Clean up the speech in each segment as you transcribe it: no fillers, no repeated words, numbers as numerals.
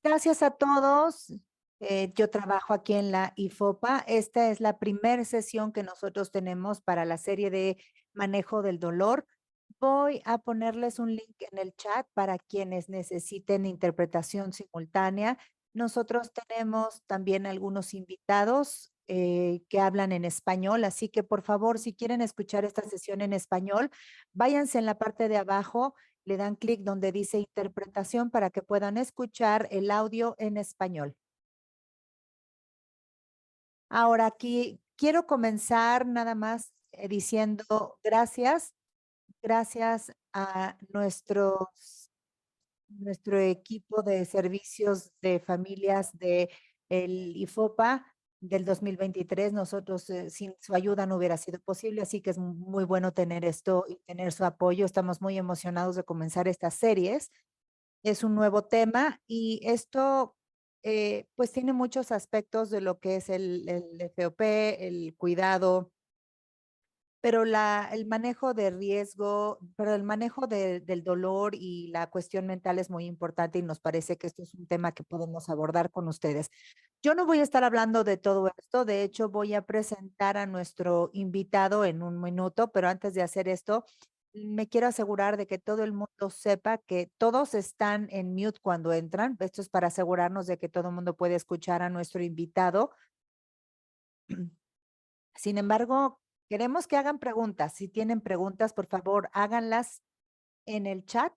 Gracias a todos. Yo trabajo aquí en la IFOPA. Esta es la primera sesión que nosotros tenemos para la serie de manejo del dolor. Voy a ponerles un link en el chat para quienes necesiten interpretación simultánea. Nosotros tenemos también algunos invitados que hablan en español, así que por favor, si quieren escuchar esta sesión en español, váyanse en la parte de abajo, le dan clic donde dice interpretación para que puedan escuchar el audio en español. Ahora aquí quiero comenzar nada más diciendo gracias a nuestro equipo de servicios de familias de el IFOPA del 2023. Nosotros sin su ayuda no hubiera sido posible, así que es muy bueno tener esto y tener su apoyo. Estamos muy emocionados de comenzar estas series. Es un nuevo tema y esto pues tiene muchos aspectos de lo que es el FOP, el cuidado, pero el manejo de riesgo, pero el manejo del dolor y la cuestión mental es muy importante y nos parece que esto es un tema que podemos abordar con ustedes. Yo no voy a estar hablando de todo esto, de hecho voy a presentar a nuestro invitado en un minuto, pero antes de hacer esto, me quiero asegurar de que todo el mundo sepa que todos están en mute cuando entran. Esto es para asegurarnos de que todo el mundo puede escuchar a nuestro invitado. Sin embargo, queremos que hagan preguntas. Si tienen preguntas, por favor, háganlas en el chat.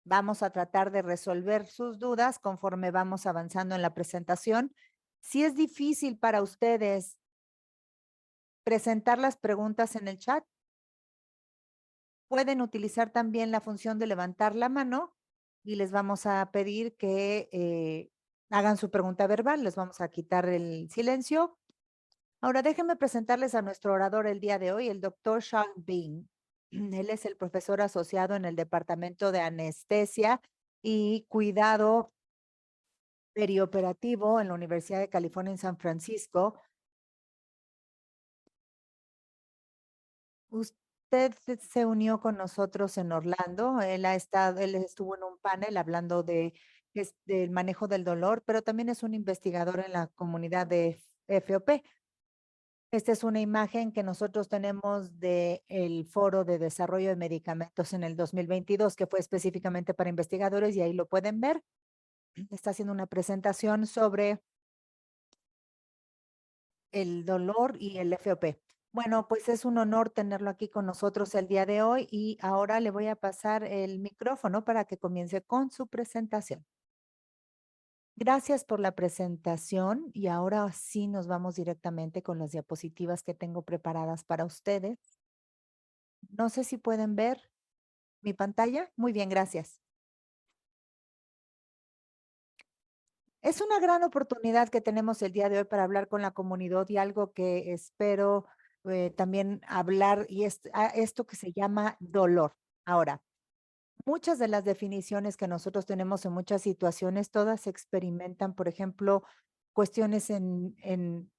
Vamos a tratar de resolver sus dudas conforme vamos avanzando en la presentación. Si es difícil para ustedes presentar las preguntas en el chat, pueden utilizar también la función de levantar la mano y les vamos a pedir que hagan su pregunta verbal. Les vamos a quitar el silencio. Ahora déjenme presentarles a nuestro orador el día de hoy, el doctor Sean Bean. Él es el profesor asociado en el Departamento de Anestesia y Cuidado Perioperativo en la Universidad de California en San Francisco. Usted se unió con nosotros en Orlando. Él estuvo en un panel hablando del manejo del dolor, pero también es un investigador en la comunidad de FOP. Esta es una imagen que nosotros tenemos del Foro de Desarrollo de Medicamentos en el 2022, que fue específicamente para investigadores y ahí lo pueden ver. Está haciendo una presentación sobre el dolor y el FOP. Bueno, pues es un honor tenerlo aquí con nosotros el día de hoy y ahora le voy a pasar el micrófono para que comience con su presentación. Gracias por la presentación y ahora sí nos vamos directamente con las diapositivas que tengo preparadas para ustedes. No sé si pueden ver mi pantalla. Muy bien, gracias. Es una gran oportunidad que tenemos el día de hoy para hablar con la comunidad y algo que espero también hablar y esto que se llama dolor. Ahora, muchas de las definiciones que nosotros tenemos en muchas situaciones, todas experimentan, por ejemplo, cuestiones en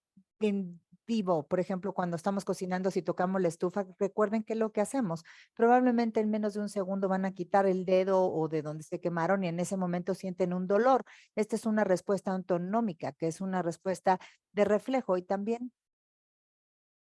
vivo. Por ejemplo, cuando estamos cocinando, si tocamos la estufa, recuerden qué es lo que hacemos. Probablemente en menos de un segundo van a quitar el dedo o de donde se quemaron y en ese momento sienten un dolor. Esta es una respuesta autonómica, que es una respuesta de reflejo y también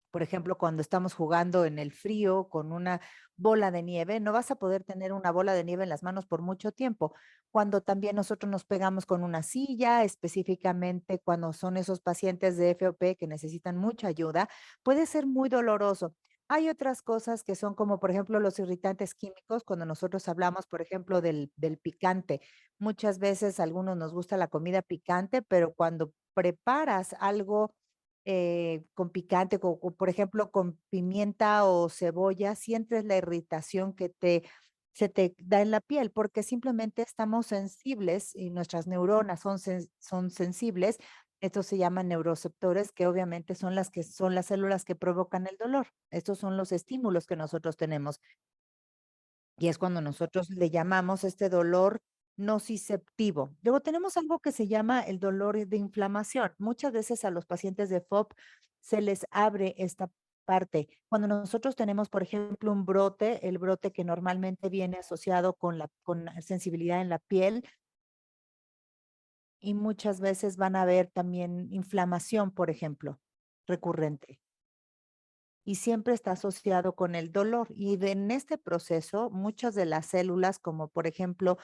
por ejemplo, cuando estamos jugando en el frío con una bola de nieve, no vas a poder tener una bola de nieve en las manos por mucho tiempo. Cuando también nosotros nos pegamos con una silla, específicamente cuando son esos pacientes de FOP que necesitan mucha ayuda, puede ser muy doloroso. Hay otras cosas que son como, por ejemplo, los irritantes químicos, cuando nosotros hablamos, por ejemplo, del picante. Muchas veces a algunos nos gusta la comida picante, pero cuando preparas algo con picante, por ejemplo, con pimienta o cebolla, sientes la irritación se te da en la piel, porque simplemente estamos sensibles y nuestras neuronas son sensibles. Estos se llaman neuroceptores, que obviamente son las células que provocan el dolor. Estos son los estímulos que nosotros tenemos. Y es cuando nosotros le llamamos este dolor nociceptivo. Luego tenemos algo que se llama el dolor de inflamación. Muchas veces a los pacientes de FOP se les abre esta parte. Cuando nosotros tenemos, por ejemplo, un brote, el brote que normalmente viene asociado con la sensibilidad en la piel, y muchas veces van a haber también inflamación, por ejemplo, recurrente. Y siempre está asociado con el dolor. En este proceso, muchas de las células, como por ejemplo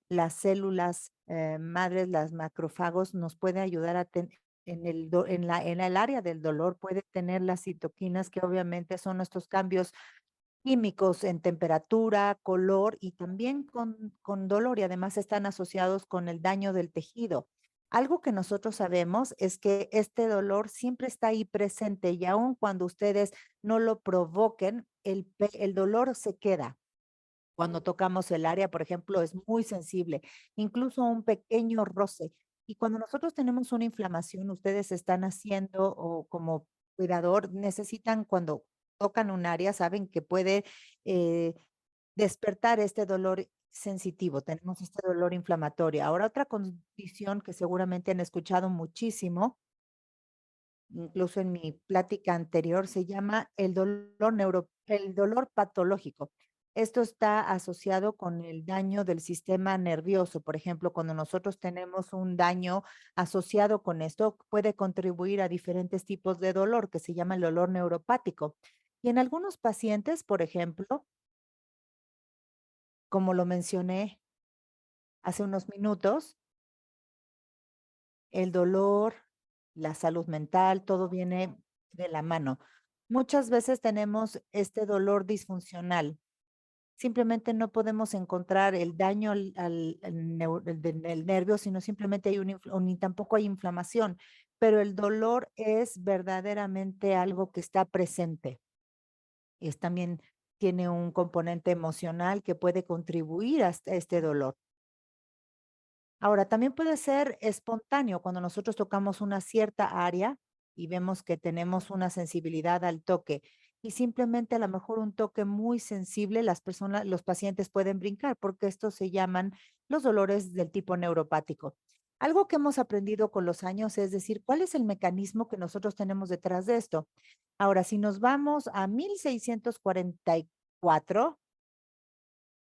las células madres, las macrófagos, nos puede ayudar a en el área del dolor, puede tener las citoquinas, que obviamente son estos cambios químicos en temperatura, color y también con dolor, y además están asociados con el daño del tejido. Algo que nosotros sabemos es que este dolor siempre está ahí presente y aun cuando ustedes no lo provoquen, el dolor se queda. Cuando tocamos el área, por ejemplo, es muy sensible, incluso un pequeño roce. Y cuando nosotros tenemos una inflamación, ustedes están haciendo o como cuidador necesitan cuando tocan un área, saben que puede eh, despertar este dolor sensitivo, tenemos este dolor inflamatorio. Ahora, otra condición que seguramente han escuchado muchísimo, incluso en mi plática anterior, se llama el dolor patológico. Esto está asociado con el daño del sistema nervioso. Por ejemplo, cuando nosotros tenemos un daño asociado con esto, puede contribuir a diferentes tipos de dolor que se llama el dolor neuropático. Y en algunos pacientes, por ejemplo, como lo mencioné hace unos minutos, el dolor, la salud mental, todo viene de la mano. Muchas veces tenemos este dolor disfuncional. Simplemente no podemos encontrar el daño al nervio, sino simplemente hay o ni tampoco hay inflamación, pero el dolor es verdaderamente algo que está presente. Es también tiene un componente emocional que puede contribuir a este dolor. Ahora, también puede ser espontáneo cuando nosotros tocamos una cierta área y vemos que tenemos una sensibilidad al toque y simplemente a lo mejor un toque muy sensible, las personas, los pacientes pueden brincar porque estos se llaman los dolores del tipo neuropático. Algo que hemos aprendido con los años es decir, ¿cuál es el mecanismo que nosotros tenemos detrás de esto? Ahora, si nos vamos a 1644,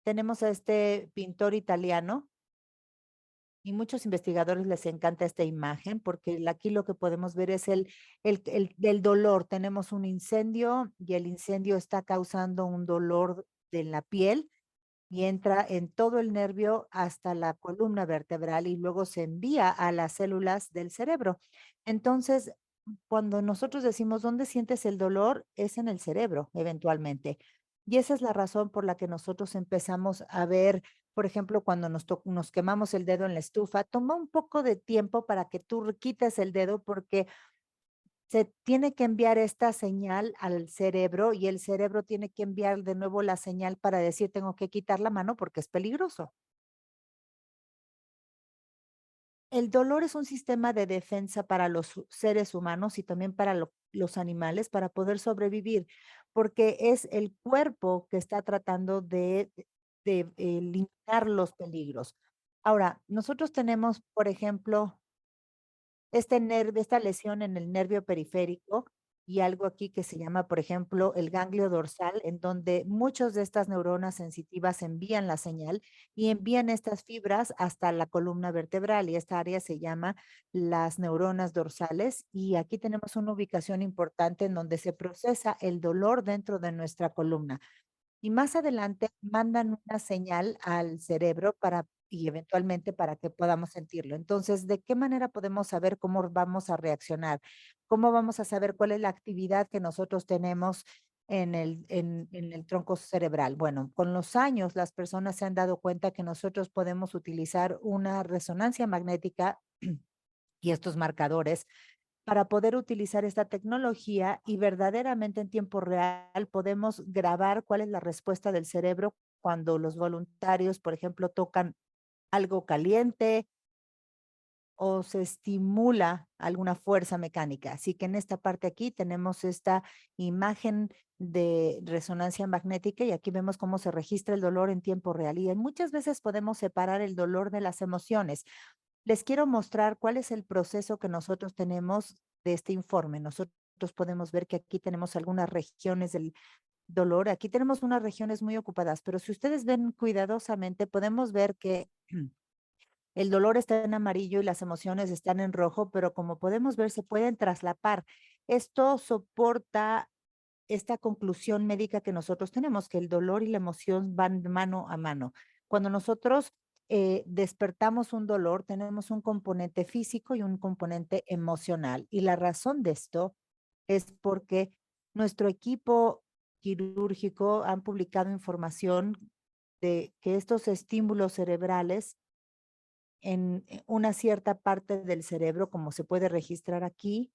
tenemos a este pintor italiano y muchos investigadores les encanta esta imagen porque aquí lo que podemos ver es del dolor. Tenemos un incendio y el incendio está causando un dolor de la piel y entra en todo el nervio hasta la columna vertebral y luego se envía a las células del cerebro. Entonces, cuando nosotros decimos dónde sientes el dolor, es en el cerebro, eventualmente. Y esa es la razón por la que nosotros empezamos a ver, por ejemplo, cuando nos quemamos el dedo en la estufa, toma un poco de tiempo para que tú quites el dedo porque se tiene que enviar esta señal al cerebro y el cerebro tiene que enviar de nuevo la señal para decir tengo que quitar la mano porque es peligroso. El dolor es un sistema de defensa para los seres humanos y también para los animales para poder sobrevivir, porque es el cuerpo que está tratando de eliminar los peligros. Ahora, nosotros tenemos, por ejemplo, esta lesión en el nervio periférico y algo aquí que se llama, por ejemplo, el ganglio dorsal, en donde muchas de estas neuronas sensitivas envían la señal y envían estas fibras hasta la columna vertebral y esta área se llama las neuronas dorsales y aquí tenemos una ubicación importante en donde se procesa el dolor dentro de nuestra columna y más adelante mandan una señal al cerebro y eventualmente para que podamos sentirlo. Entonces, ¿de qué manera podemos saber cómo vamos a reaccionar? ¿Cómo vamos a saber cuál es la actividad que nosotros tenemos en el tronco cerebral? Bueno, con los años las personas se han dado cuenta que nosotros podemos utilizar una resonancia magnética y estos marcadores para poder utilizar esta tecnología y verdaderamente en tiempo real podemos grabar cuál es la respuesta del cerebro cuando los voluntarios, por ejemplo, tocan algo caliente o se estimula alguna fuerza mecánica. Así que en esta parte aquí tenemos esta imagen de resonancia magnética y aquí vemos cómo se registra el dolor en tiempo real. Y muchas veces podemos separar el dolor de las emociones. Les quiero mostrar cuál es el proceso que nosotros tenemos de este informe. Nosotros podemos ver que aquí tenemos algunas regiones del dolor. Aquí tenemos unas regiones muy ocupadas, pero si ustedes ven cuidadosamente, podemos ver que El dolor está en amarillo y las emociones están en rojo, pero como podemos ver, se pueden traslapar. Esto soporta esta conclusión médica que nosotros tenemos, que el dolor y la emoción van mano a mano. Cuando nosotros despertamos un dolor, tenemos un componente físico y un componente emocional. Y la razón de esto es porque nuestro equipo quirúrgico han publicado información de que estos estímulos cerebrales en una cierta parte del cerebro, como se puede registrar aquí,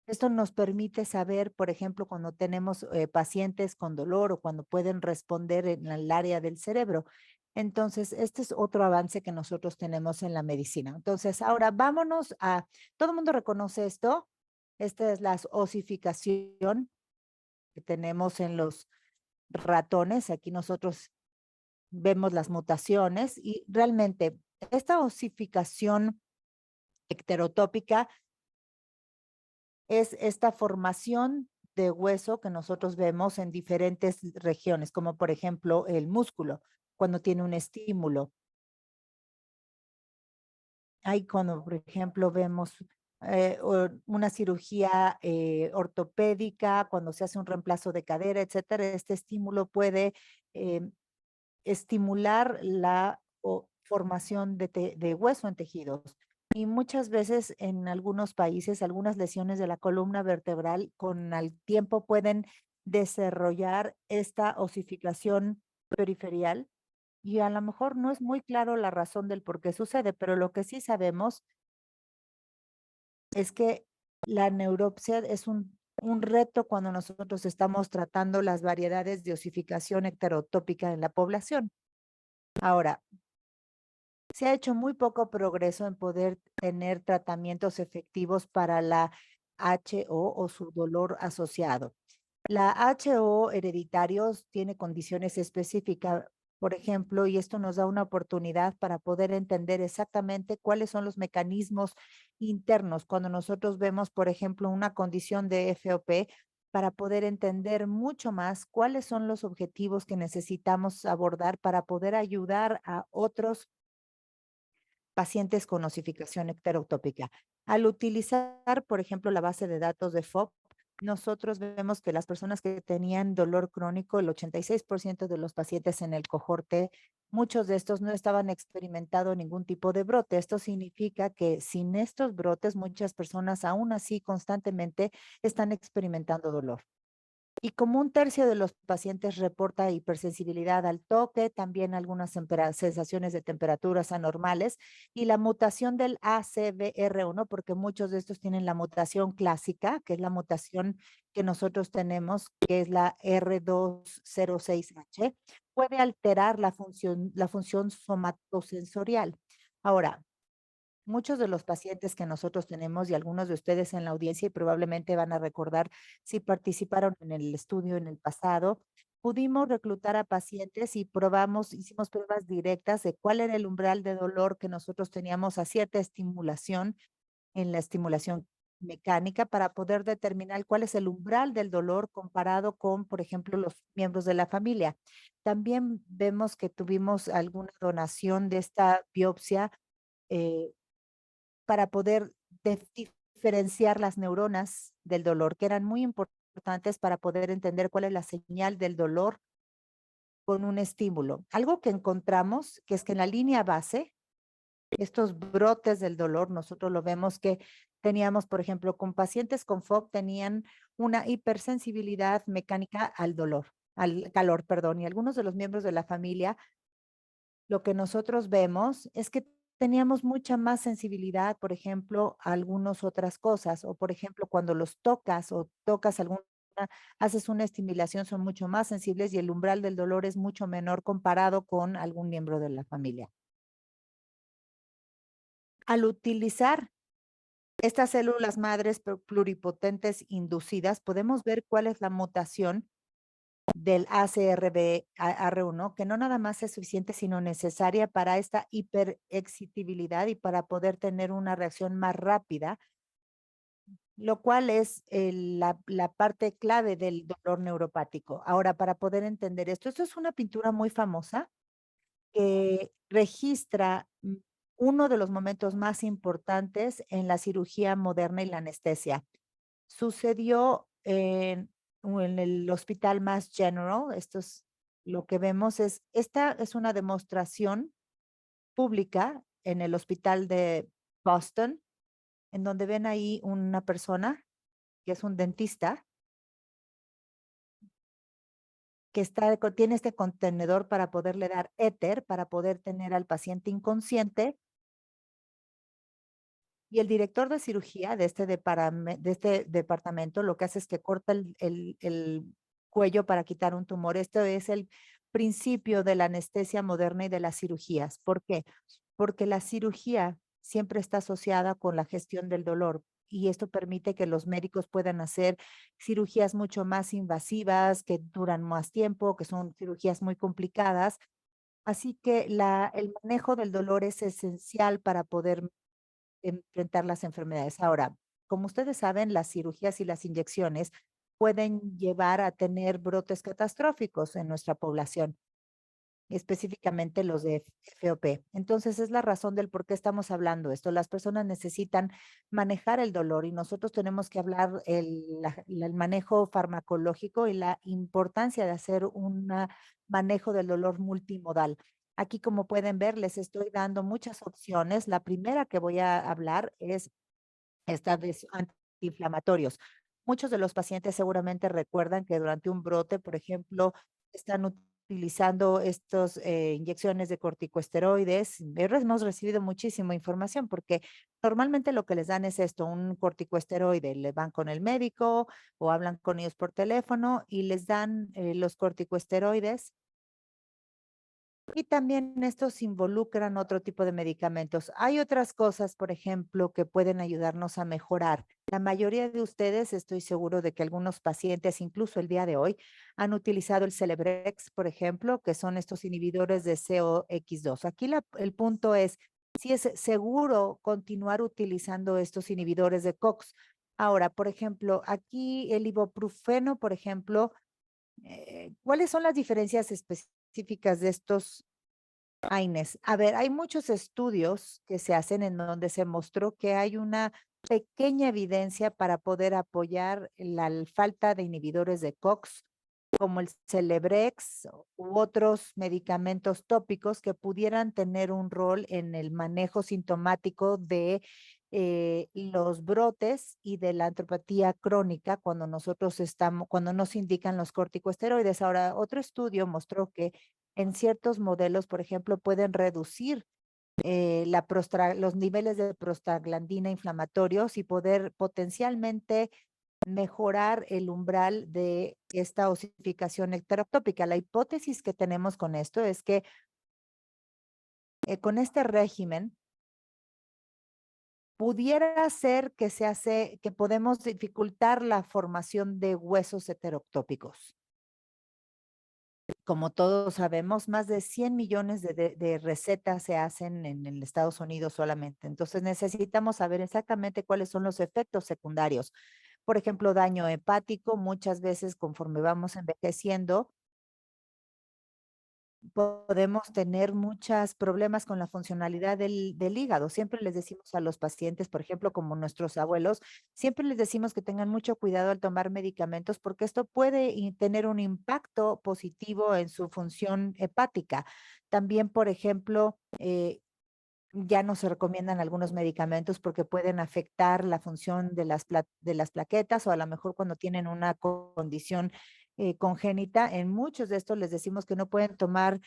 esto nos permite saber, por ejemplo, cuando tenemos pacientes con dolor o cuando pueden responder en el área del cerebro. Entonces, este es otro avance que nosotros tenemos en la medicina. Entonces, ahora vámonos a, todo el mundo reconoce esto. Esta es la osificación que tenemos en los ratones. Aquí nosotros vemos las mutaciones y realmente esta osificación ecterotópica es esta formación de hueso que nosotros vemos en diferentes regiones, como por ejemplo el músculo, cuando tiene un estímulo. Hay cuando, por ejemplo, vemos una cirugía ortopédica, cuando se hace un reemplazo de cadera, etcétera, este estímulo puede eh, estimular la formación de hueso en tejidos. Y muchas veces en algunos países, algunas lesiones de la columna vertebral con el tiempo pueden desarrollar esta osificación periferial y a lo mejor no es muy claro la razón del por qué sucede, pero lo que sí sabemos es que la neuropsia es un reto cuando nosotros estamos tratando las variedades de osificación ecterotópica en la población. Ahora, se ha hecho muy poco progreso en poder tener tratamientos efectivos para la HO o su dolor asociado. La HO hereditarios tiene condiciones específicas, por ejemplo, y esto nos da una oportunidad para poder entender exactamente cuáles son los mecanismos internos cuando nosotros vemos, por ejemplo, una condición de FOP para poder entender mucho más cuáles son los objetivos que necesitamos abordar para poder ayudar a otros pacientes con osificación ecterotópica. Al utilizar, por ejemplo, la base de datos de FOP, nosotros vemos que las personas que tenían dolor crónico, el 86% de los pacientes en el cohorte, muchos de estos no estaban experimentando ningún tipo de brote. Esto significa que sin estos brotes, muchas personas aún así constantemente están experimentando dolor. Y como un tercio de los pacientes reporta hipersensibilidad al toque, también algunas sensaciones de temperaturas anormales y la mutación del ACVR1, porque muchos de estos tienen la mutación clásica, que es la mutación que nosotros tenemos, que es la R206H, puede alterar la función somatosensorial. Ahora, muchos de los pacientes que nosotros tenemos y algunos de ustedes en la audiencia y probablemente van a recordar si participaron en el estudio en el pasado, pudimos reclutar a pacientes y probamos, hicimos pruebas directas de cuál era el umbral de dolor que nosotros teníamos a cierta estimulación en la estimulación mecánica para poder determinar cuál es el umbral del dolor comparado con, por ejemplo, los miembros de la familia. También vemos que tuvimos alguna donación de esta biopsia eh, para poder diferenciar las neuronas del dolor, que eran muy importantes para poder entender cuál es la señal del dolor con un estímulo. Algo que encontramos, que es que en la línea base, estos brotes del dolor, nosotros lo vemos que teníamos, por ejemplo, con pacientes con FOC tenían una hipersensibilidad mecánica al dolor, al calor, perdón, y algunos de los miembros de la familia lo que nosotros vemos es que teníamos mucha más sensibilidad, por ejemplo, a algunas otras cosas, o por ejemplo, cuando los tocas o tocas alguna, haces una estimulación, son mucho más sensibles y el umbral del dolor es mucho menor comparado con algún miembro de la familia. Al utilizar estas células madres pluripotentes inducidas, podemos ver cuál es la mutación del ACRB1, que no nada más es suficiente, sino necesaria para esta hiperexcitabilidad y para poder tener una reacción más rápida, lo cual es la parte clave del dolor neuropático. Ahora, para poder entender esto, esto es una pintura muy famosa que registra uno de los momentos más importantes en la cirugía moderna y la anestesia. Sucedió en el Hospital Mass General. Esto es lo que vemos esta es una demostración pública en el hospital de Boston, en donde ven ahí una persona que es un dentista que tiene este contenedor para poderle dar éter, para poder tener al paciente inconsciente. Y el director de cirugía de este departamento lo que hace es que corta el cuello para quitar un tumor. Esto es el principio de la anestesia moderna y de las cirugías. ¿Por qué? Porque la cirugía siempre está asociada con la gestión del dolor y esto permite que los médicos puedan hacer cirugías mucho más invasivas, que duran más tiempo, que son cirugías muy complicadas. Así que el manejo del dolor es esencial para poder enfrentar las enfermedades. Ahora, como ustedes saben, las cirugías y las inyecciones pueden llevar a tener brotes catastróficos en nuestra población, específicamente los de FOP. Entonces, es la razón del por qué estamos hablando esto. Las personas necesitan manejar el dolor y nosotros tenemos que hablar el manejo farmacológico y la importancia de hacer un manejo del dolor multimodal. Aquí, como pueden ver, les estoy dando muchas opciones. La primera que voy a hablar es esta vez antiinflamatorios. Muchos de los pacientes seguramente recuerdan que durante un brote, por ejemplo, están utilizando estas inyecciones de corticosteroides. Hemos recibido muchísima información porque normalmente lo que les dan es esto, un corticosteroide. Le van con el médico o hablan con ellos por teléfono y les dan los corticosteroides y también estos involucran otro tipo de medicamentos. Hay otras cosas, por ejemplo, que pueden ayudarnos a mejorar. La mayoría de ustedes, estoy seguro de que algunos pacientes, incluso el día de hoy, han utilizado el Celebrex, por ejemplo, que son estos inhibidores de COX2. Aquí el punto es si es seguro continuar utilizando estos inhibidores de COX. Ahora, por ejemplo, aquí el ibuprofeno, por ejemplo, ¿cuáles son las diferencias específicas de estos AINES? A ver, hay muchos estudios que se hacen en donde se mostró que hay una pequeña evidencia para poder apoyar la falta de inhibidores de COX, como el Celebrex u otros medicamentos tópicos que pudieran tener un rol en el manejo sintomático de los brotes y de la antropatía crónica cuando nos indican los corticosteroides. Ahora, otro estudio mostró que en ciertos modelos, por ejemplo, pueden reducir los niveles de prostaglandina inflamatorios y poder potencialmente mejorar el umbral de esta osificación ecterotópica. La hipótesis que tenemos con esto es que con este régimen pudiera ser que podemos dificultar la formación de huesos heterotópicos. Como todos sabemos, más de 100 millones de recetas se hacen en el Estados Unidos solamente. Entonces necesitamos saber exactamente cuáles son los efectos secundarios. Por ejemplo, daño hepático, muchas veces conforme vamos envejeciendo, podemos tener muchos problemas con la funcionalidad del hígado. Siempre les decimos a los pacientes, por ejemplo, como nuestros abuelos, siempre les decimos que tengan mucho cuidado al tomar medicamentos porque esto puede tener un impacto positivo en su función hepática. También, por ejemplo, ya no se recomiendan algunos medicamentos porque pueden afectar la función de de las plaquetas o a lo mejor cuando tienen una condición congénita. En muchos de estos les decimos que no pueden tomar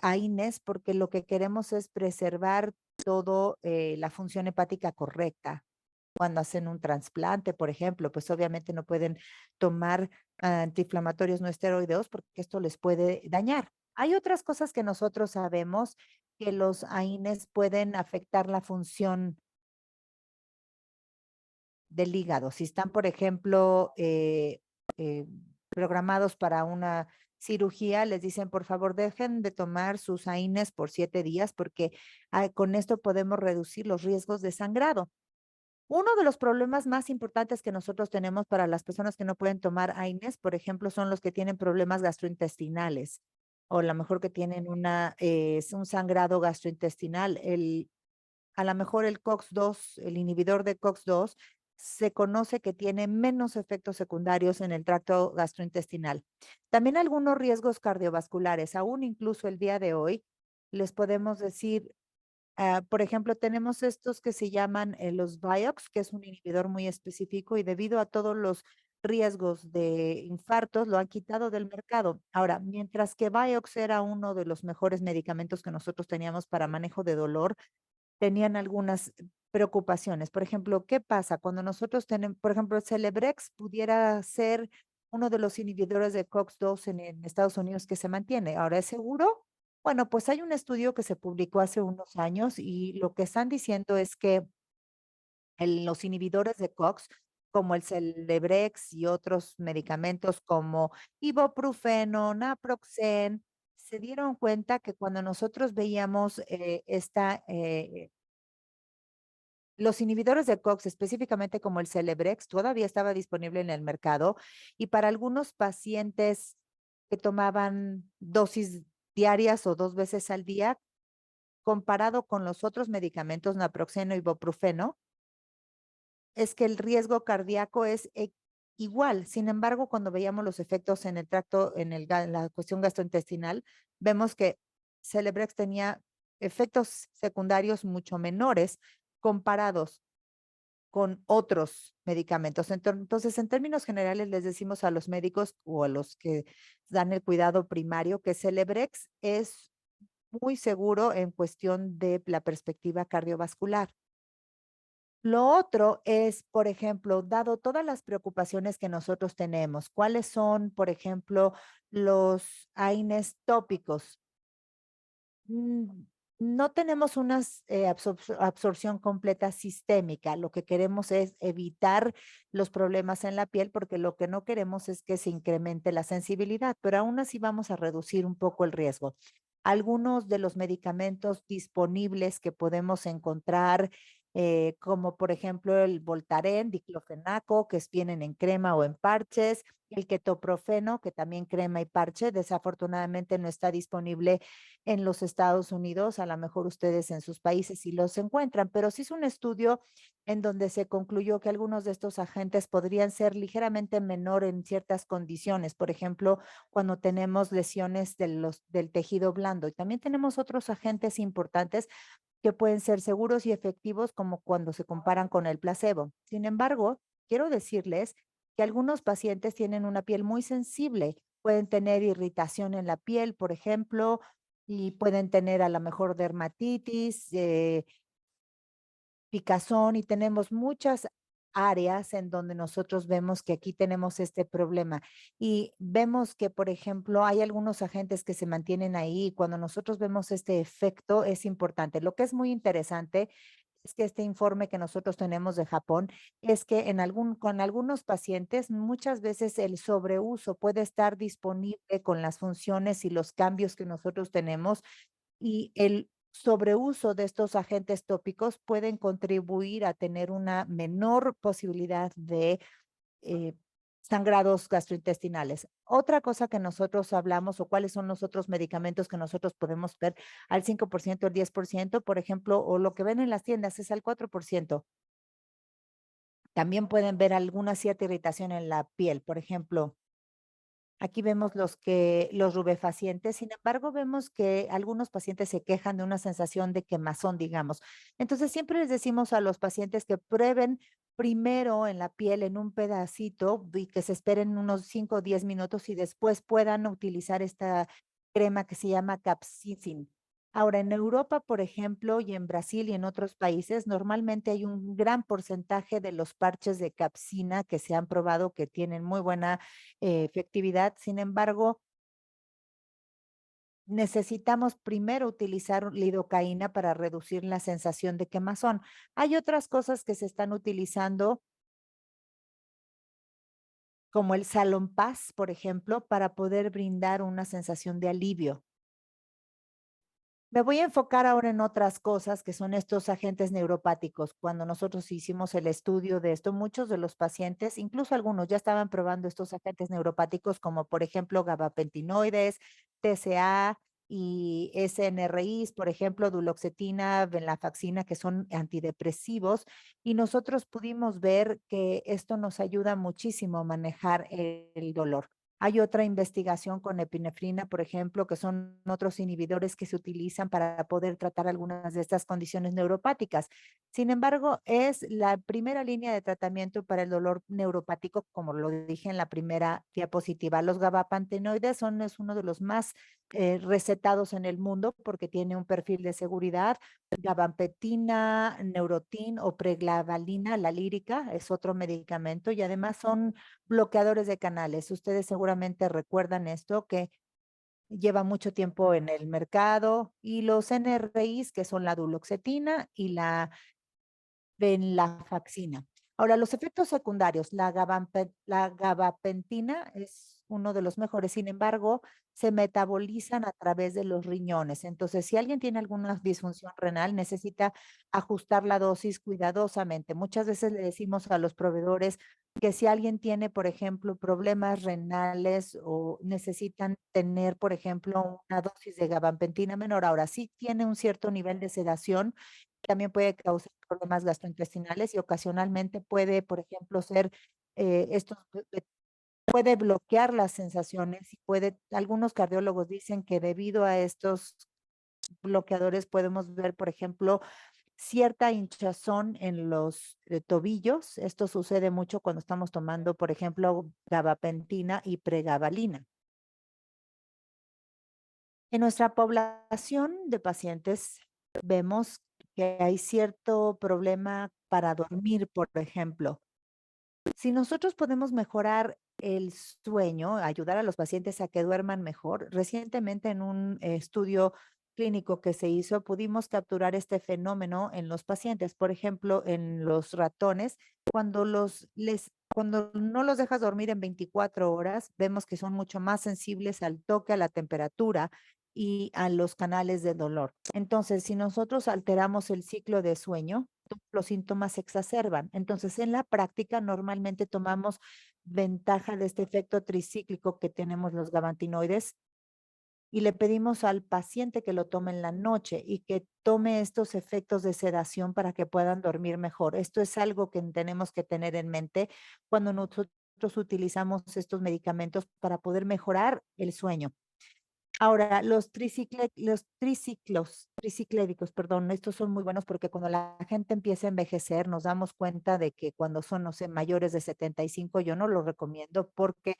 AINES porque lo que queremos es preservar todo la función hepática correcta. Cuando hacen un trasplante, por ejemplo, pues obviamente no pueden tomar antiinflamatorios no esteroideos porque esto les puede dañar. Hay otras cosas que nosotros sabemos que los AINES pueden afectar la función del hígado. Si están, por ejemplo, eh, programados para una cirugía, les dicen, por favor, dejen de tomar sus AINES por 7 días porque con esto podemos reducir los riesgos de sangrado. Uno de los problemas más importantes que nosotros tenemos para las personas que no pueden tomar AINES, por ejemplo, son los que tienen problemas gastrointestinales o a lo mejor que tienen un sangrado gastrointestinal. a lo mejor el COX-2, el inhibidor de COX-2, se conoce que tiene menos efectos secundarios en el tracto gastrointestinal. También algunos riesgos cardiovasculares, aún incluso el día de hoy, les podemos decir, por ejemplo, tenemos estos que se llaman los Vioxx, que es un inhibidor muy específico y debido a todos los riesgos de infartos lo han quitado del mercado. Ahora, mientras que Vioxx era uno de los mejores medicamentos que nosotros teníamos para manejo de dolor, tenían algunas preocupaciones. Por ejemplo, ¿qué pasa cuando nosotros tenemos, por ejemplo, el Celebrex pudiera ser uno de los inhibidores de COX-2 en Estados Unidos que se mantiene? Ahora, ¿es seguro? Bueno, pues hay un estudio que se publicó hace unos años y lo que están diciendo es que los inhibidores de COX, como el Celebrex y otros medicamentos como ibuprofeno, naproxen, se dieron cuenta que cuando nosotros veíamos los inhibidores de COX, específicamente como el Celebrex, todavía estaba disponible en el mercado y para algunos pacientes que tomaban dosis diarias o 2 veces al día, comparado con los otros medicamentos, naproxeno y ibuprofeno, es que el riesgo cardíaco es igual. Sin embargo, cuando veíamos los efectos en el tracto, en la cuestión gastrointestinal, vemos que Celebrex tenía efectos secundarios mucho menores comparados con otros medicamentos. Entonces, en términos generales, les decimos a los médicos o a los que dan el cuidado primario que Celebrex es muy seguro en cuestión de la perspectiva cardiovascular. Lo otro es, por ejemplo, dado todas las preocupaciones que nosotros tenemos, ¿cuáles son, por ejemplo, los AINES tópicos? Mm, No tenemos una absorción completa sistémica. Lo que queremos es evitar los problemas en la piel porque lo que no queremos es que se incremente la sensibilidad, pero aún así vamos a reducir un poco el riesgo. Algunos de los medicamentos disponibles que podemos encontrar, como por ejemplo el Voltaren, diclofenaco, vienen en crema o en parches, el ketoprofeno, que también crema y parche, desafortunadamente no está disponible en los Estados Unidos, a lo mejor ustedes en sus países sí los encuentran, pero sí es un estudio en donde se concluyó que algunos de estos agentes podrían ser ligeramente menor en ciertas condiciones, por ejemplo, cuando tenemos lesiones del tejido blando. Y también tenemos otros agentes importantes que pueden ser seguros y efectivos como cuando se comparan con el placebo. Sin embargo, quiero decirles que algunos pacientes tienen una piel muy sensible, pueden tener irritación en la piel, por ejemplo, y pueden tener a lo mejor dermatitis, picazón y tenemos muchas áreas en donde nosotros vemos que aquí tenemos este problema y vemos que, por ejemplo, hay algunos agentes que se mantienen ahí y cuando nosotros vemos este efecto es importante. Lo que es muy interesante es que este informe que nosotros tenemos de Japón es que con algunos pacientes muchas veces el sobreuso puede estar disponible con las funciones y los cambios que nosotros tenemos y el sobreuso de estos agentes tópicos pueden contribuir a tener una menor posibilidad de eh, sangrados gastrointestinales. Otra cosa que nosotros hablamos o cuáles son los otros medicamentos que nosotros podemos ver al 5%, al 10%, por ejemplo, o lo que ven en las tiendas es al 4%. También pueden ver alguna cierta irritación en la piel, por ejemplo, aquí vemos los rubefacientes, sin embargo, vemos que algunos pacientes se quejan de una sensación de quemazón, digamos. Entonces, siempre les decimos a los pacientes que prueben primero en la piel en un pedacito y que se esperen unos 5 o 10 minutos y después puedan utilizar esta crema que se llama Capsaicin. Ahora, en Europa, por ejemplo, y en Brasil y en otros países, normalmente hay un gran porcentaje de los parches de capsina que se han probado que tienen muy buena efectividad. Sin embargo, necesitamos primero utilizar lidocaína para reducir la sensación de quemazón. Hay otras cosas que se están utilizando, como el Salonpas, por ejemplo, para poder brindar una sensación de alivio. Me voy a enfocar ahora en otras cosas que son estos agentes neuropáticos. Cuando nosotros hicimos el estudio de esto, muchos de los pacientes, incluso algunos, ya estaban probando estos agentes neuropáticos como por ejemplo gabapentinoides, TCA y SNRIs, por ejemplo, duloxetina, venlafaxina, que son antidepresivos, y nosotros pudimos ver que esto nos ayuda muchísimo a manejar el dolor. Hay otra investigación con epinefrina, por ejemplo, que son otros inhibidores que se utilizan para poder tratar algunas de estas condiciones neuropáticas. Sin embargo, es la primera línea de tratamiento para el dolor neuropático, como lo dije en la primera diapositiva. Los gabapentinoides es uno de los más recetados en el mundo porque tiene un perfil de seguridad. Gabapentina, Neurotin o preglavalina, la lírica, es otro medicamento y además son bloqueadores de canales. Ustedes seguramente recuerdan esto, que lleva mucho tiempo en el mercado, y los NRIs, que son la duloxetina y la venlafaxina. Ahora, los efectos secundarios, la gabapentina es uno de los mejores, sin embargo, se metabolizan a través de los riñones. Entonces, si alguien tiene alguna disfunción renal, necesita ajustar la dosis cuidadosamente. Muchas veces le decimos a los proveedores que si alguien tiene, por ejemplo, problemas renales o necesitan tener, por ejemplo, una dosis de gabapentina menor. Ahora, sí tiene un cierto nivel de sedación, también puede causar problemas gastrointestinales y ocasionalmente puede, por ejemplo, ser puede bloquear las sensaciones y algunos cardiólogos dicen que debido a estos bloqueadores podemos ver, por ejemplo, cierta hinchazón en los tobillos. Esto sucede mucho cuando estamos tomando, por ejemplo, gabapentina y pregabalina. En nuestra población de pacientes vemos que hay cierto problema para dormir, por ejemplo. Si nosotros podemos mejorar el sueño, ayudar a los pacientes a que duerman mejor, recientemente en un estudio clínico que se hizo, pudimos capturar este fenómeno en los pacientes. Por ejemplo, en los ratones, cuando no los dejas dormir en 24 horas, vemos que son mucho más sensibles al toque, a la temperatura y a los canales de dolor. Entonces, si nosotros alteramos el ciclo de sueño, los síntomas se exacerban. Entonces, en la práctica, normalmente tomamos ventaja de este efecto tricíclico que tenemos los gabapentinoides y le pedimos al paciente que lo tome en la noche y que tome estos efectos de sedación para que puedan dormir mejor. Esto es algo que tenemos que tener en mente cuando nosotros utilizamos estos medicamentos para poder mejorar el sueño. Ahora, los triciclédicos, perdón, estos son muy buenos porque cuando la gente empieza a envejecer, nos damos cuenta de que cuando son, no sé, mayores de 75, yo no lo recomiendo porque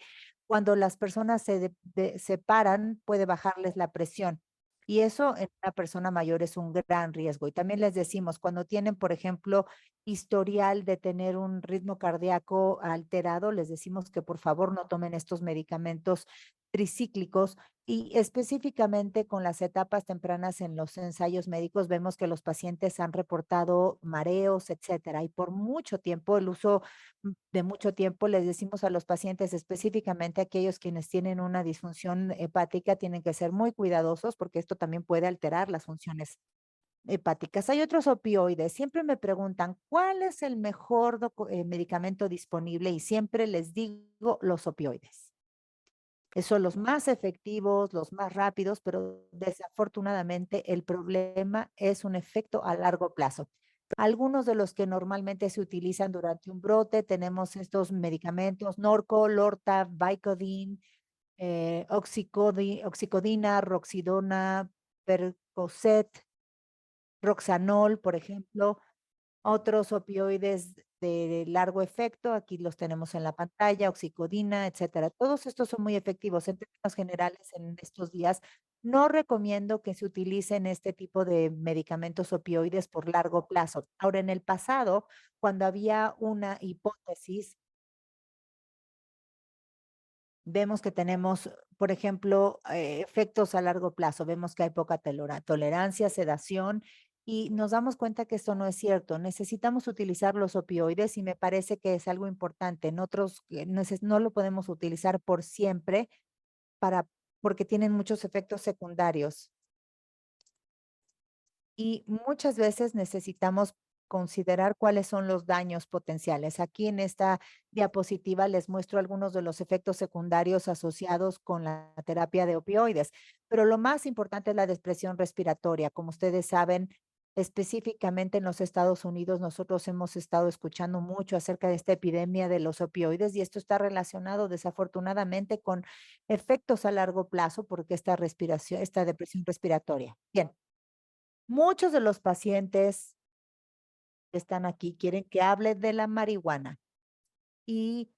cuando las personas se separan, puede bajarles la presión. Y eso en una persona mayor es un gran riesgo. Y también les decimos, cuando tienen, por ejemplo, historial de tener un ritmo cardíaco alterado, les decimos que por favor no tomen estos medicamentos tricíclicos y específicamente con las etapas tempranas en los ensayos médicos vemos que los pacientes han reportado mareos, etcétera. Y por mucho tiempo, el uso de mucho tiempo, les decimos a los pacientes, específicamente aquellos quienes tienen una disfunción hepática, tienen que ser muy cuidadosos porque esto también puede alterar las funciones hepáticas. Hay otros opioides. Siempre me preguntan, ¿cuál es el mejor medicamento disponible? Y siempre les digo los opioides. Son los más efectivos, los más rápidos, pero desafortunadamente el problema es un efecto a largo plazo. Algunos de los que normalmente se utilizan durante un brote, tenemos estos medicamentos, Norco, Lortab, Vicodin, oxicodina, Roxidona, Percocet, Roxanol, por ejemplo. Otros opioides de largo efecto, aquí los tenemos en la pantalla, oxicodina, etcétera. Todos estos son muy efectivos. En términos generales, en estos días, no recomiendo que se utilicen este tipo de medicamentos opioides por largo plazo. Ahora, en el pasado, cuando había una hipótesis, vemos que tenemos, por ejemplo, efectos a largo plazo. Vemos que hay poca tolerancia, sedación, y nos damos cuenta que esto no es cierto. Necesitamos utilizar los opioides y me parece que es algo importante. En otros no lo podemos utilizar por siempre porque tienen muchos efectos secundarios. Y muchas veces necesitamos considerar cuáles son los daños potenciales. Aquí en esta diapositiva les muestro algunos de los efectos secundarios asociados con la terapia de opioides, pero lo más importante es la depresión respiratoria. Como ustedes saben, específicamente en los Estados Unidos, nosotros hemos estado escuchando mucho acerca de esta epidemia de los opioides y esto está relacionado desafortunadamente con efectos a largo plazo porque esta depresión respiratoria. Bien, muchos de los pacientes que están aquí quieren que hable de la marihuana y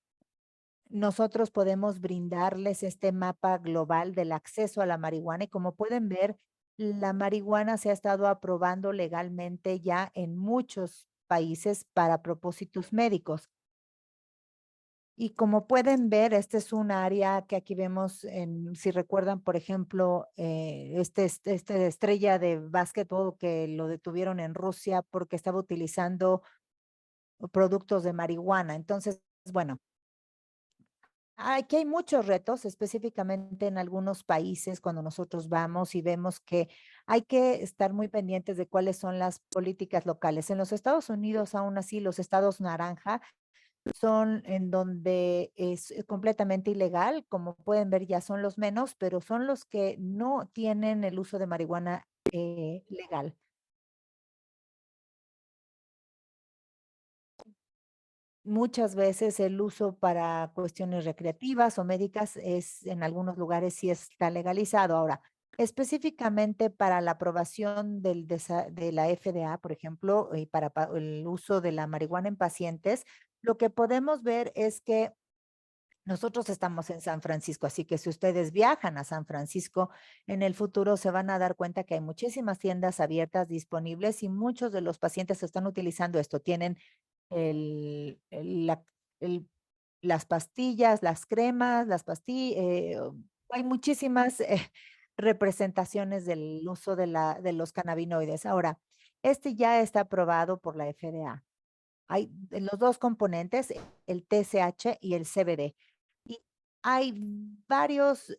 nosotros podemos brindarles este mapa global del acceso a la marihuana y como pueden ver, la marihuana se ha estado aprobando legalmente ya en muchos países para propósitos médicos. Y como pueden ver, este es un área que aquí vemos en, si recuerdan, por ejemplo, este estrella de básquetbol que lo detuvieron en Rusia porque estaba utilizando productos de marihuana. Entonces, bueno, aquí hay muchos retos, específicamente en algunos países cuando nosotros vamos y vemos que hay que estar muy pendientes de cuáles son las políticas locales. En los Estados Unidos, aún así, los estados naranja son en donde es completamente ilegal, como pueden ver ya son los menos, pero son los que no tienen el uso de marihuana legal. Muchas veces el uso para cuestiones recreativas o médicas es en algunos lugares sí está legalizado. Ahora, específicamente para la aprobación de la FDA, por ejemplo, y para el uso de la marihuana en pacientes, lo que podemos ver es que nosotros estamos en San Francisco, así que si ustedes viajan a San Francisco en el futuro, se van a dar cuenta que hay muchísimas tiendas abiertas disponibles y muchos de los pacientes están utilizando esto. Tienen el, el- la- el- las pastillas, las cremas, hay muchísimas representaciones del uso de los cannabinoides. Ahora, este ya está aprobado por la FDA. Hay los dos componentes, el TSH y el CBD. Y hay varios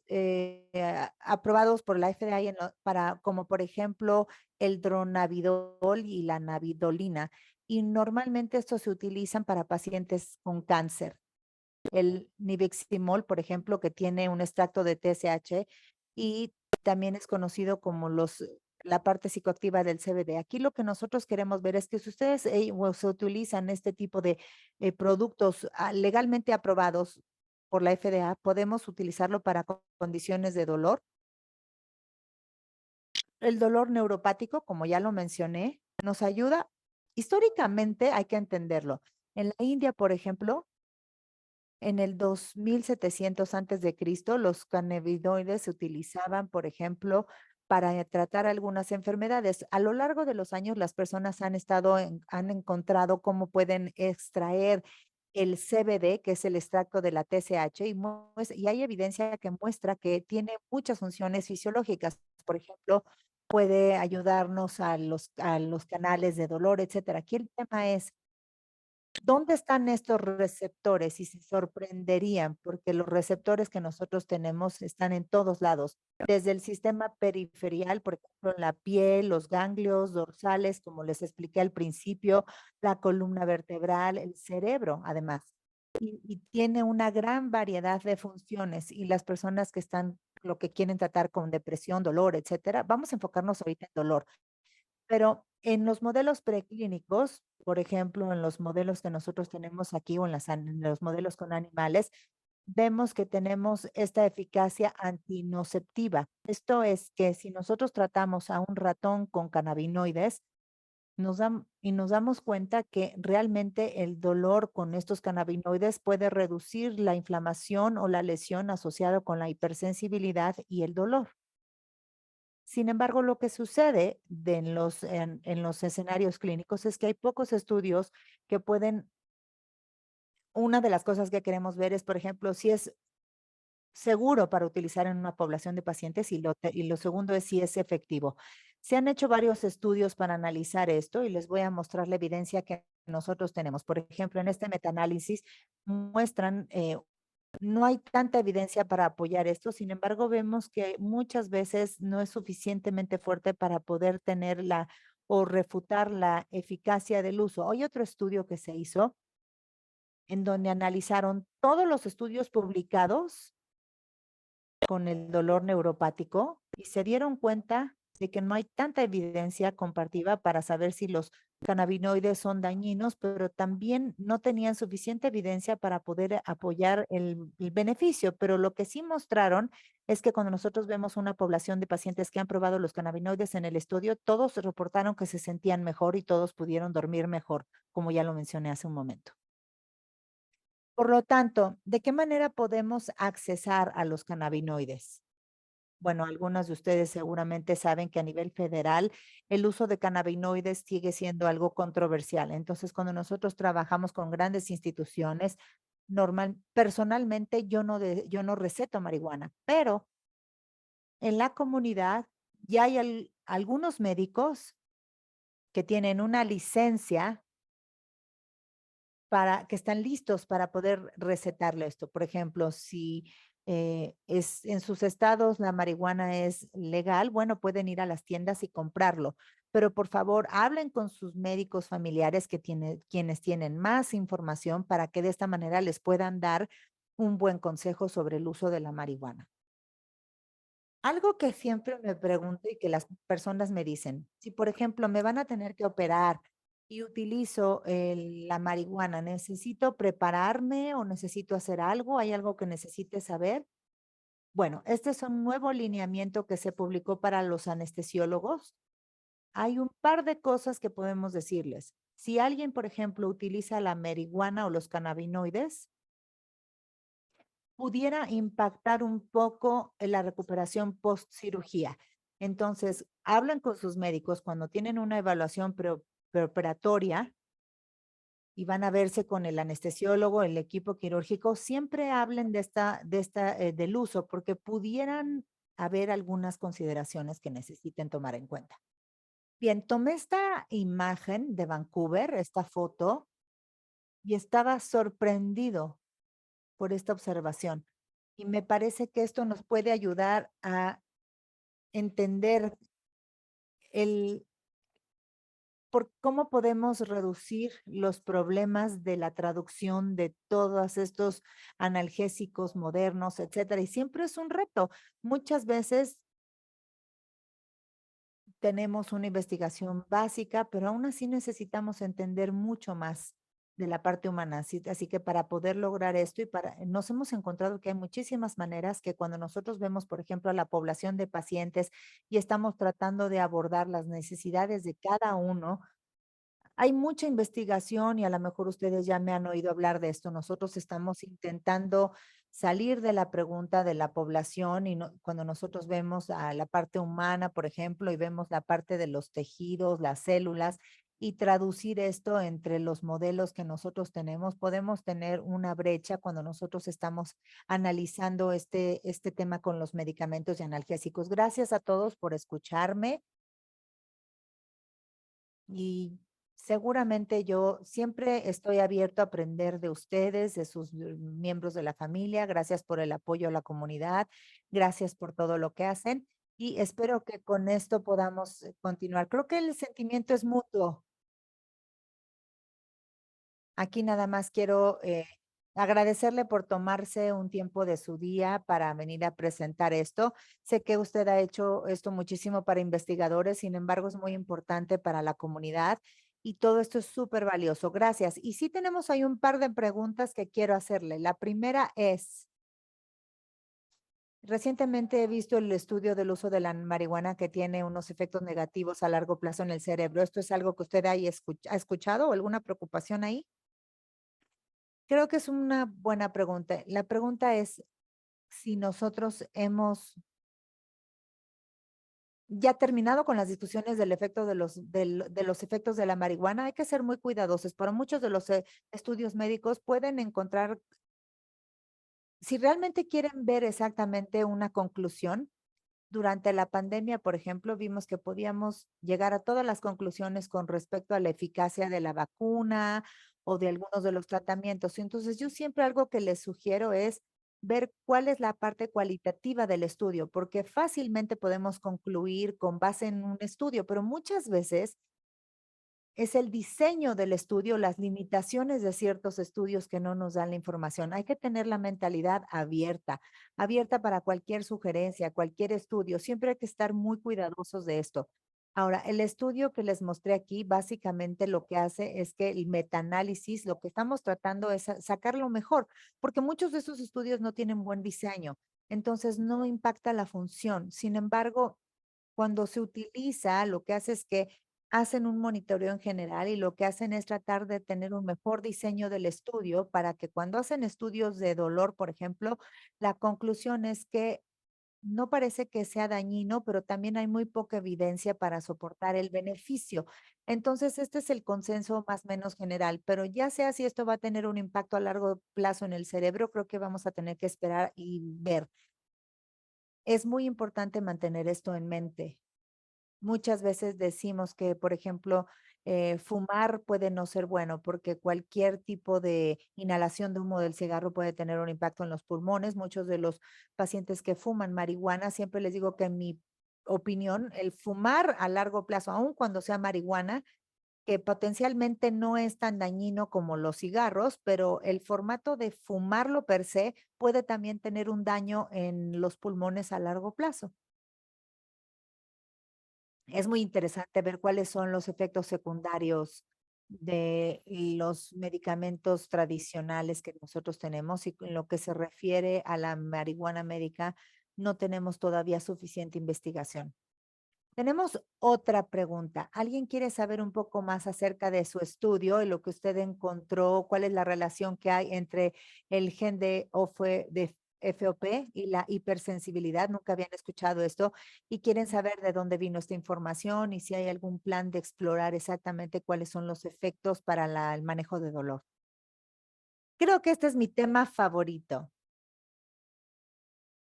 aprobados por la FDA para, como por ejemplo, el dronabidol y la navidolina. Y normalmente estos se utilizan para pacientes con cáncer. El Nibiximol, por ejemplo, que tiene un extracto de TSH y también es conocido como la parte psicoactiva del CBD. Aquí lo que nosotros queremos ver es que si ustedes o se utilizan este tipo de productos legalmente aprobados por la FDA, podemos utilizarlo para condiciones de dolor. El dolor neuropático, como ya lo mencioné, nos ayuda. Históricamente hay que entenderlo. En la India, por ejemplo, en el 2700 antes de Cristo, los cannabinoides se utilizaban, por ejemplo, para tratar algunas enfermedades. A lo largo de los años, las personas han encontrado cómo pueden extraer el CBD, que es el extracto de la TSH, y hay evidencia que muestra que tiene muchas funciones fisiológicas. Por ejemplo, puede ayudarnos a los canales de dolor, etcétera. Aquí el tema es ¿dónde están estos receptores? Y se sorprenderían, porque los receptores que nosotros tenemos están en todos lados, desde el sistema periferial, por ejemplo, en la piel, los ganglios dorsales, como les expliqué al principio, la columna vertebral, el cerebro, además. Y tiene una gran variedad de funciones y las personas que están, lo que quieren tratar con depresión, dolor, etcétera, vamos a enfocarnos ahorita en dolor. Pero en los modelos preclínicos, por ejemplo, en los modelos que nosotros tenemos aquí o en los modelos con animales, vemos que tenemos esta eficacia antinociceptiva. Esto es que si nosotros tratamos a un ratón con cannabinoides, nos damos cuenta que realmente el dolor con estos cannabinoides puede reducir la inflamación o la lesión asociada con la hipersensibilidad y el dolor. Sin embargo, lo que sucede en los escenarios clínicos es que hay pocos estudios que pueden, una de las cosas que queremos ver es, por ejemplo, si es seguro para utilizar en una población de pacientes y lo segundo es si es efectivo. Se han hecho varios estudios para analizar esto y les voy a mostrar la evidencia que nosotros tenemos. Por ejemplo, en este metaanálisis muestran no hay tanta evidencia para apoyar esto, sin embargo, vemos que muchas veces no es suficientemente fuerte para poder tener o refutar la eficacia del uso. Hay otro estudio que se hizo en donde analizaron todos los estudios publicados con el dolor neuropático y se dieron cuenta de que no hay tanta evidencia compartida para saber si los cannabinoides son dañinos, pero también no tenían suficiente evidencia para poder apoyar el beneficio. Pero lo que sí mostraron es que cuando nosotros vemos una población de pacientes que han probado los cannabinoides en el estudio, todos reportaron que se sentían mejor y todos pudieron dormir mejor, como ya lo mencioné hace un momento. Por lo tanto, ¿de qué manera podemos accesar a los cannabinoides? Bueno, algunos de ustedes seguramente saben que a nivel federal el uso de cannabinoides sigue siendo algo controversial. Entonces, cuando nosotros trabajamos con grandes instituciones, personalmente yo no receto marihuana, pero en la comunidad ya hay algunos médicos que tienen una licencia para que están listos para poder recetarle esto. Por ejemplo, si es en sus estados la marihuana es legal, bueno, pueden ir a las tiendas y comprarlo. Pero por favor, hablen con sus médicos familiares quienes tienen más información para que de esta manera les puedan dar un buen consejo sobre el uso de la marihuana. Algo que siempre me pregunto y que las personas me dicen, si por ejemplo me van a tener que operar y utilizo la marihuana, ¿necesito prepararme o necesito hacer algo? ¿Hay algo que necesite saber? Bueno, este es un nuevo lineamiento que se publicó para los anestesiólogos. Hay un par de cosas que podemos decirles. Si alguien, por ejemplo, utiliza la marihuana o los cannabinoides, pudiera impactar un poco en la recuperación post cirugía. Entonces, hablan con sus médicos cuando tienen una evaluación preoperatoria y van a verse con el anestesiólogo, el equipo quirúrgico, siempre hablen del uso, porque pudieran haber algunas consideraciones que necesiten tomar en cuenta. Bien, tomé esta imagen de Vancouver, esta foto, y estaba sorprendido por esta observación. Y me parece que esto nos puede ayudar a entender el por cómo podemos reducir los problemas de la traducción de todos estos analgésicos modernos, etcétera. Y siempre es un reto. Muchas veces tenemos una investigación básica, pero aún así necesitamos entender mucho más de la parte humana. Así que para poder lograr esto nos hemos encontrado que hay muchísimas maneras que cuando nosotros vemos, por ejemplo, a la población de pacientes y estamos tratando de abordar las necesidades de cada uno, hay mucha investigación y a lo mejor ustedes ya me han oído hablar de esto. Nosotros estamos intentando salir de la pregunta de la población y cuando nosotros vemos a la parte humana, por ejemplo, y vemos la parte de los tejidos, las células, y traducir esto entre los modelos que nosotros tenemos, podemos tener una brecha cuando nosotros estamos analizando este tema con los medicamentos y analgésicos. Gracias a todos por escucharme. Y seguramente yo siempre estoy abierto a aprender de ustedes, de sus miembros de la familia. Gracias por el apoyo a la comunidad. Gracias por todo lo que hacen. Y espero que con esto podamos continuar. Creo que el sentimiento es mutuo. Aquí nada más quiero agradecerle por tomarse un tiempo de su día para venir a presentar esto. Sé que usted ha hecho esto muchísimo para investigadores, sin embargo, es muy importante para la comunidad y todo esto es súper valioso. Gracias. Y sí tenemos ahí un par de preguntas que quiero hacerle. La primera es, recientemente he visto el estudio del uso de la marihuana que tiene unos efectos negativos a largo plazo en el cerebro. ¿Esto es algo que usted ha escuchado o alguna preocupación ahí? Creo que es una buena pregunta. La pregunta es si nosotros hemos ya terminado con las discusiones del efecto de los efectos de la marihuana. Hay que ser muy cuidadosos. Para muchos de los estudios médicos pueden encontrar, si realmente quieren ver exactamente una conclusión, durante la pandemia, por ejemplo, vimos que podíamos llegar a todas las conclusiones con respecto a la eficacia de la vacuna o de algunos de los tratamientos. Entonces, yo siempre algo que les sugiero es ver cuál es la parte cualitativa del estudio, porque fácilmente podemos concluir con base en un estudio, pero muchas veces es el diseño del estudio, las limitaciones de ciertos estudios que no nos dan la información. Hay que tener la mentalidad abierta, abierta para cualquier sugerencia, cualquier estudio. Siempre hay que estar muy cuidadosos de esto. Ahora, el estudio que les mostré aquí, básicamente lo que hace es que el metaanálisis, lo que estamos tratando es sacar lo mejor, porque muchos de esos estudios no tienen buen diseño, entonces no impacta la función. Sin embargo, cuando se utiliza, lo que hace es que hacen un monitoreo en general y lo que hacen es tratar de tener un mejor diseño del estudio para que cuando hacen estudios de dolor, por ejemplo, la conclusión es que no parece que sea dañino, pero también hay muy poca evidencia para soportar el beneficio. Entonces, este es el consenso más o menos general, pero ya sea si esto va a tener un impacto a largo plazo en el cerebro, creo que vamos a tener que esperar y ver. Es muy importante mantener esto en mente. Muchas veces decimos que, por ejemplo, fumar puede no ser bueno porque cualquier tipo de inhalación de humo del cigarro puede tener un impacto en los pulmones. Muchos de los pacientes que fuman marihuana, siempre les digo que en mi opinión, el fumar a largo plazo, aun cuando sea marihuana, que potencialmente no es tan dañino como los cigarros, pero el formato de fumarlo per se puede también tener un daño en los pulmones a largo plazo. Es muy interesante ver cuáles son los efectos secundarios de los medicamentos tradicionales que nosotros tenemos y en lo que se refiere a la marihuana médica, no tenemos todavía suficiente investigación. Tenemos otra pregunta. ¿Alguien quiere saber un poco más acerca de su estudio y lo que usted encontró? ¿Cuál es la relación que hay entre el gen de FOP y la hipersensibilidad? Nunca habían escuchado esto y quieren saber de dónde vino esta información y si hay algún plan de explorar exactamente cuáles son los efectos para el manejo de dolor. Creo que este es mi tema favorito.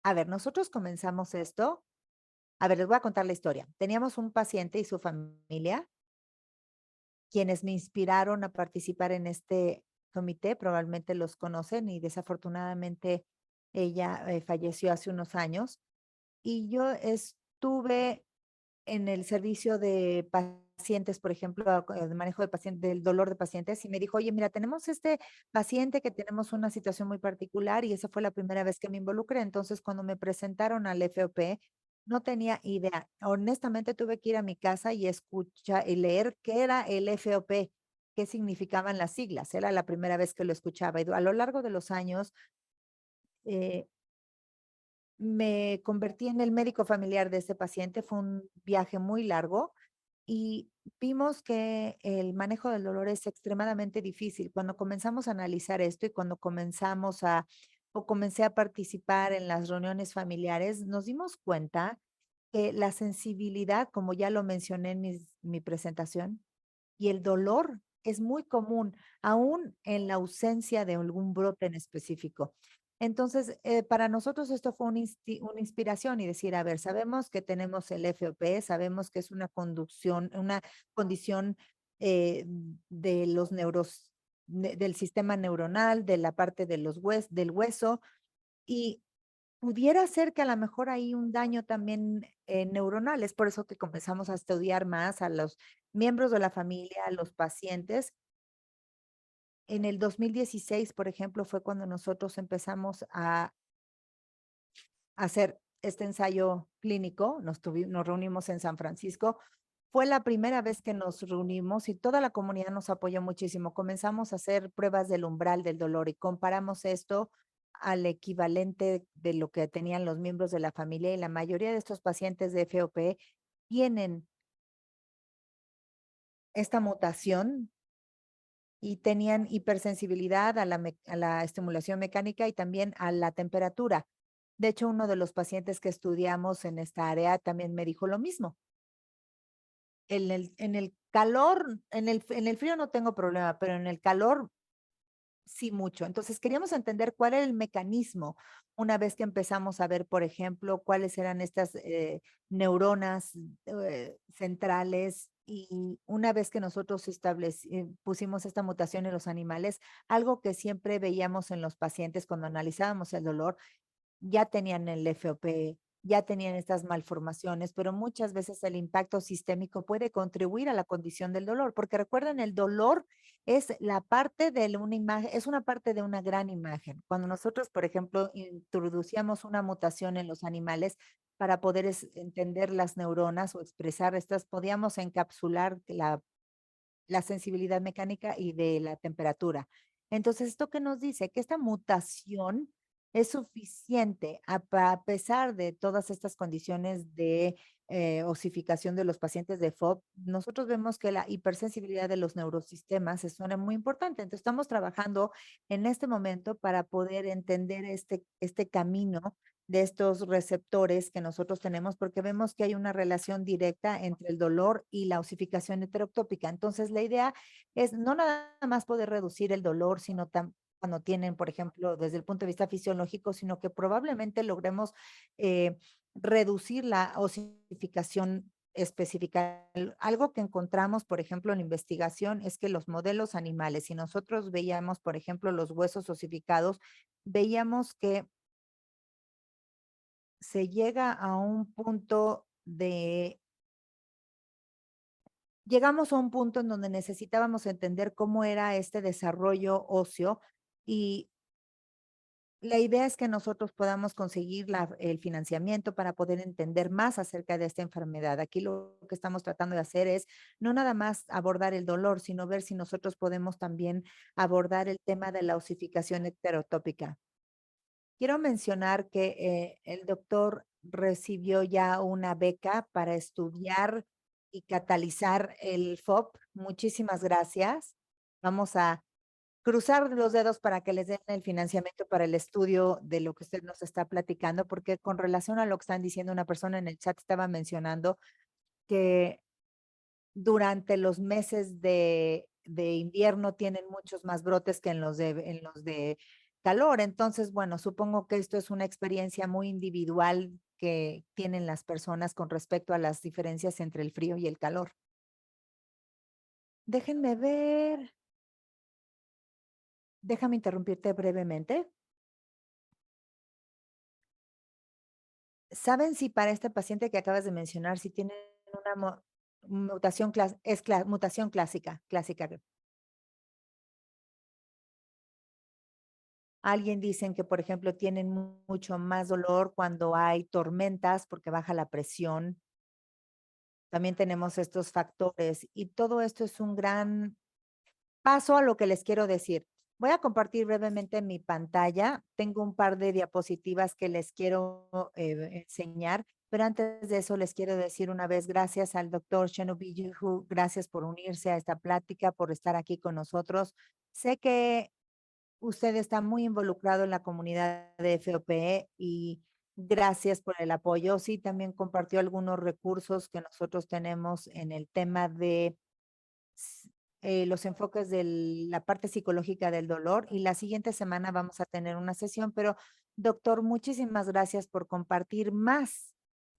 A ver, nosotros comenzamos esto. A ver, les voy a contar la historia. Teníamos un paciente y su familia quienes me inspiraron a participar en este comité, probablemente los conocen y desafortunadamente ella falleció hace unos años. Y yo estuve en el servicio de pacientes, por ejemplo, de manejo de pacientes, del dolor de pacientes, y me dijo, oye, mira, tenemos este paciente que tenemos una situación muy particular y esa fue la primera vez que me involucré. Entonces, cuando me presentaron al FOP, no tenía idea. Honestamente, tuve que ir a mi casa y escuchar y leer qué era el FOP, qué significaban las siglas. Era la primera vez que lo escuchaba. Y a lo largo de los años, eh, me convertí en el médico familiar de este paciente. Fue un viaje muy largo y vimos que el manejo del dolor es extremadamente difícil. Cuando comenzamos a analizar esto y cuando comenzamos o comencé a participar en las reuniones familiares, nos dimos cuenta que la sensibilidad, como ya lo mencioné en mi presentación, y el dolor es muy común, aún en la ausencia de algún brote en específico. Entonces, para nosotros esto fue una inspiración y decir, a ver, sabemos que tenemos el FOP, sabemos que es una conducción, una condición de los del sistema neuronal, de la parte de del hueso, y pudiera ser que a lo mejor hay un daño también neuronal. Es por eso que comenzamos a estudiar más a los miembros de la familia, a los pacientes. En el 2016, por ejemplo, fue cuando nosotros empezamos a hacer este ensayo clínico. Nos reunimos en San Francisco. Fue la primera vez que nos reunimos y toda la comunidad nos apoyó muchísimo. Comenzamos a hacer pruebas del umbral del dolor y comparamos esto al equivalente de lo que tenían los miembros de la familia y la mayoría de estos pacientes de FOP tienen esta mutación y tenían hipersensibilidad a a la estimulación mecánica y también a la temperatura. De hecho, uno de los pacientes que estudiamos en esta área también me dijo lo mismo. En el calor, en el frío no tengo problema, pero en el calor sí mucho. Entonces queríamos entender cuál era el mecanismo una vez que empezamos a ver, por ejemplo, cuáles eran estas neuronas centrales y una vez que nosotros pusimos esta mutación en los animales, algo que siempre veíamos en los pacientes cuando analizábamos el dolor, ya tenían el FOP ya tenían estas malformaciones, pero muchas veces el impacto sistémico puede contribuir a la condición del dolor, porque recuerden, el dolor es la parte de una imagen, es una parte de una gran imagen. Cuando nosotros, por ejemplo, introducíamos una mutación en los animales para poder entender las neuronas o expresar estas, podíamos encapsular la sensibilidad mecánica y de la temperatura. Entonces, ¿esto qué nos dice? Que esta mutación es suficiente a pesar de todas estas condiciones de osificación de los pacientes de FOB. Nosotros vemos que la hipersensibilidad de los neurosistemas es una muy importante. Entonces, estamos trabajando en este momento para poder entender este camino de estos receptores que nosotros tenemos, porque vemos que hay una relación directa entre el dolor y la osificación heterotópica. Entonces, la idea es no nada más poder reducir el dolor, sino cuando tienen, por ejemplo, desde el punto de vista fisiológico, sino que probablemente logremos reducir la osificación específica. Algo que encontramos, por ejemplo, en la investigación es que los modelos animales, si nosotros veíamos, por ejemplo, los huesos osificados, veíamos que se llega a un punto llegamos a un punto en donde necesitábamos entender cómo era este desarrollo óseo y la idea es que nosotros podamos conseguir el financiamiento para poder entender más acerca de esta enfermedad. Aquí lo que estamos tratando de hacer es no nada más abordar el dolor, sino ver si nosotros podemos también abordar el tema de la osificación heterotópica. Quiero mencionar que el doctor recibió ya una beca para estudiar y catalizar el FOP. Muchísimas gracias. Vamos a cruzar los dedos para que les den el financiamiento para el estudio de lo que usted nos está platicando, porque con relación a lo que están diciendo, una persona en el chat estaba mencionando que durante los meses de invierno tienen muchos más brotes que en los de calor. Entonces, bueno, supongo que esto es una experiencia muy individual que tienen las personas con respecto a las diferencias entre el frío y el calor. Déjenme ver, déjame interrumpirte brevemente. ¿Saben si para este paciente que acabas de mencionar, si tienen una mutación, mutación clásica? Alguien dicen que, por ejemplo, tienen mucho más dolor cuando hay tormentas porque baja la presión. También tenemos estos factores y todo esto es un gran paso a lo que les quiero decir. Voy a compartir brevemente mi pantalla. Tengo un par de diapositivas que les quiero enseñar, pero antes de eso les quiero decir una vez gracias al doctor Shenobiyu, gracias por unirse a esta plática, por estar aquí con nosotros. Sé que usted está muy involucrado en la comunidad de FOPE y gracias por el apoyo. Sí, también compartió algunos recursos que nosotros tenemos en el tema de los enfoques de la parte psicológica del dolor y la siguiente semana vamos a tener una sesión, pero doctor, muchísimas gracias por compartir más